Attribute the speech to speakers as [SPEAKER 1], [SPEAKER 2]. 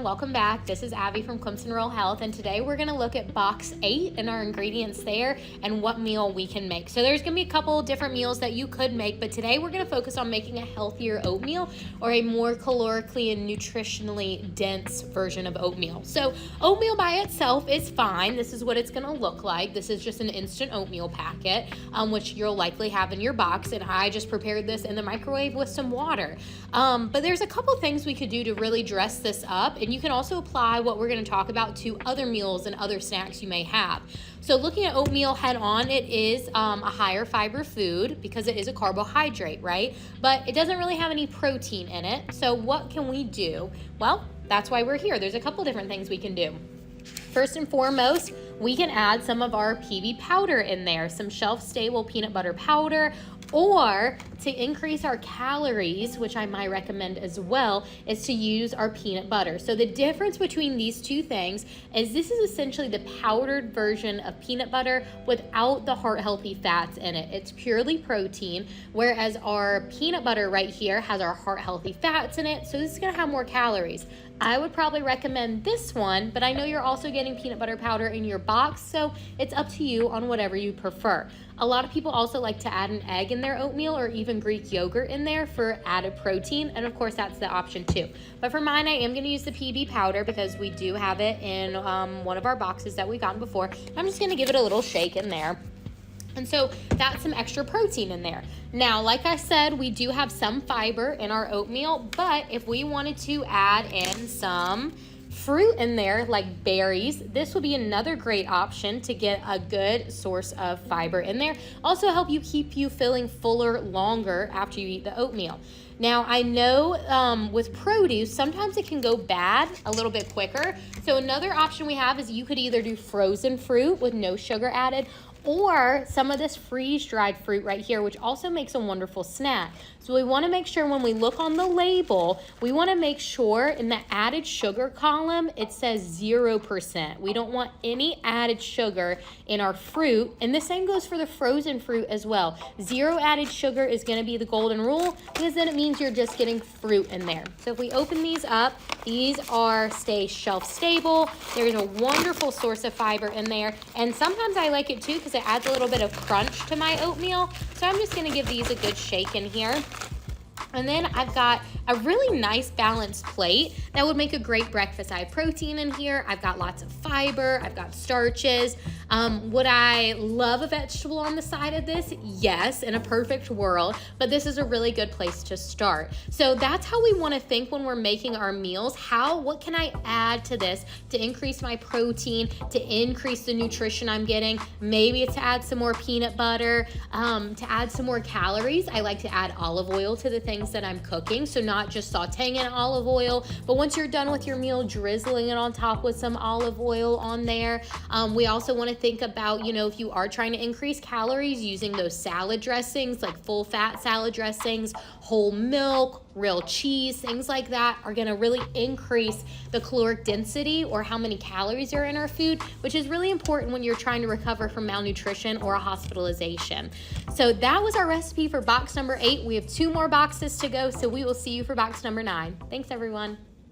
[SPEAKER 1] welcome back. This is Abby from Clemson Rural Health, and today we're going to look at box 8 and our ingredients there and what meal we can make. So there's going to be a couple different meals that you could make, but today we're going to focus on making a healthier oatmeal or a more calorically and nutritionally dense version of oatmeal. So oatmeal by itself is fine. This is what it's going to look like. This is just an instant oatmeal packet, which you'll likely have in your box, and I just prepared this in the microwave with some water. But there's a couple things we could do to really dress this up, and you can also apply what we're going to talk about to other meals and other snacks you may have. So looking at oatmeal head on, it is a higher fiber food because it is a carbohydrate, right? But it doesn't really have any protein in it. So what can we do? Well, that's why we're here. There's a couple different things we can do. First and foremost, we can add some of our PB powder in there, some shelf-stable peanut butter powder, or to increase our calories, which I might recommend as well, is to use our peanut butter. So the difference between these two things is this is essentially the powdered version of peanut butter without the heart-healthy fats in it. It's purely protein, whereas our peanut butter right here has our heart-healthy fats in it, so this is gonna have more calories. I would probably recommend this one, but I know you're also getting peanut butter powder in your box, so it's up to you on whatever you prefer. A lot of people also like to add an egg in their oatmeal or even Greek yogurt in there for added protein, and of course that's the option too. But for mine, I am going to use the PB powder because we do have it in one of our boxes that we've gotten before. I'm just going to give it a little shake in there. And so that's some extra protein in there. Now, like I said, we do have some fiber in our oatmeal, but if we wanted to add in some fruit in there, like berries, this would be another great option to get a good source of fiber in there. Also help you keep you feeling fuller longer after you eat the oatmeal. Now, I know with produce, sometimes it can go bad a little bit quicker. So another option we have is you could either do frozen fruit with no sugar added, or some of this freeze-dried fruit right here, which also makes a wonderful snack. So we want to make sure when we look on the label, we want to make sure in the added sugar column, it says 0%. We don't want any added sugar in our fruit, and the same goes for the frozen fruit as well. 0 added sugar is going to be the golden rule because then it means you're just getting fruit in there. So if we open these up, these stay shelf stable. There's a wonderful source of fiber in there, and sometimes I like it too because it adds a little bit of crunch to my oatmeal. So I'm just gonna give these a good shake in here. And then I've got a really nice balanced plate that would make a great breakfast. I have protein in here, I've got lots of fiber, I've got starches. Would I love a vegetable on the side of this? Yes, in a perfect world, but this is a really good place to start. So that's how we wanna think when we're making our meals. What can I add to this to increase my protein, to increase the nutrition I'm getting? Maybe it's to add some more peanut butter, to add some more calories. I like to add olive oil to the things that I'm cooking, so not just sauteing in olive oil, but once you're done with your meal, drizzling it on top with some olive oil on there. We also want to think about, if you are trying to increase calories, using those salad dressings, like full fat salad dressings, whole milk, real cheese, things like that are going to really increase the caloric density or how many calories are in our food, which is really important when you're trying to recover from malnutrition or a hospitalization. So that was our recipe for box number 8. We have 2 more boxes to go, so we will see you for box number 9. Thanks, everyone.